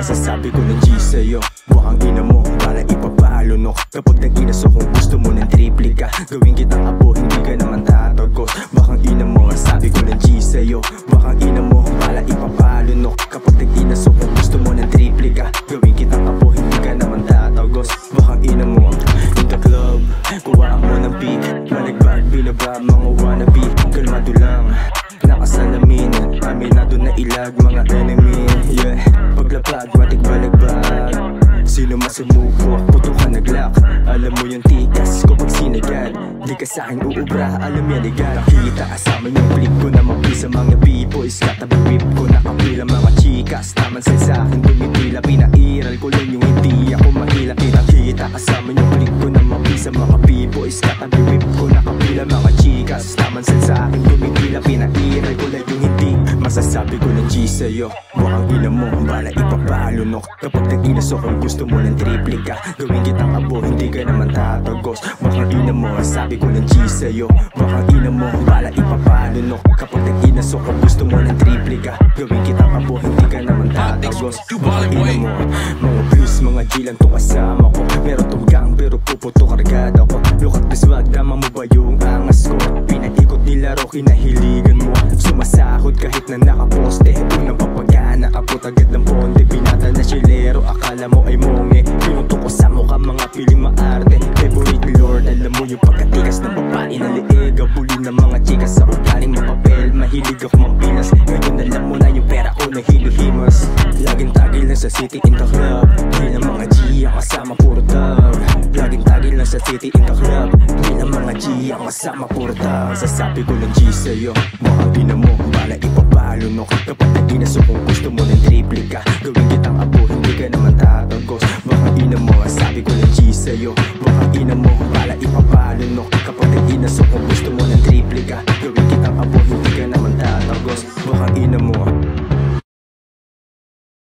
Masasabi ko ng G sa'yo, wakang ina mo para ipapalo no. Kapag nag-inaso kung gusto mo ng triple ka, gawin kitang abo, hindi ka naman tatagos. Bakang ina mo, sabi ko ng G sa'yo, wakang ina mo para ipapalo no. Kapag nag-inaso kung gusto mo ng triple ka, gawin kitang abo, hindi ka naman tatagos. Bakang ina mo, in the club, kuha mo ng beat, baligbag, binaba, mga wannabe. Kalmado lang, nakasalamin, aminado na ilag, mga enemy. Yeah, paglapag, matik balagbag. Sino masumuko, puto ka naglock. Alam mo yung tikas ko pag sinagad, di ka sa'kin uubra, alam yan igad. Nakita kasama yung flip ko na mapisa mga b-boys, katabi whip ko nakapila mga chikas. Naman sa akin tumitila, pinairal ko lang yung hindi ako mahila. Kita kasama yung flip ko na mapisa mga b-boys, katabi whip ko nakapila mga chikas. Naman sa akin tumitila, pinairal ko lang yung hindi. Masasabi ko ng G sa'yo, wakang ina mo para ipapalo no. Kapag nag-inaso kung gusto mo ng triple ka, gawin kitang abo, hindi ka naman tatagos. Wakang ina mo, sabi ko ng G sa'yo, wakang ina mo para ipapalo no. Kapag nag-inaso kung gusto mo ng triple ka, gawin kitang abo, hindi ka naman tatagos. Wakang ina mo, mga blues, mga G lang to kasama ko. Meron tong gang pero puputo kargada ko. Look at this wag, tama mo ba yung angas ko? Pinaikot nilaro, kinahiligan mo. Sumasahod kahit na nakaposte, unang papaga, nakapot agad ng ponte. Binata na silero, akala mo ay monge. Pinunto ko sa mukha, mga piling maarte. Favorite lord, alam mo yung pagkatikas ng babae na liig. Abuli ng mga chikas sa ugaling mapapel. Mahilig ako mampilas, ngayon alam mo na yung pera ko na hinihimas. Laging tagil lang sa city in the club, di na mga G ang kasama puro dog. Laging tagil lang sa city in the club, di na mga G ang kasama puro dog. Sasabi ko ng G sa'yo, wakang ina mo para ipapalo no. Kapag nag-inaso kung gusto mo ng triple ka, gawin kitang abo, hindi ka naman tatagos. Wakang ina mo, sabi ko ng G sa'yo, wakang ina mo para ipapalo no. Kapag nag-inaso kung gusto mo ng triple ka, gawin kitang abo,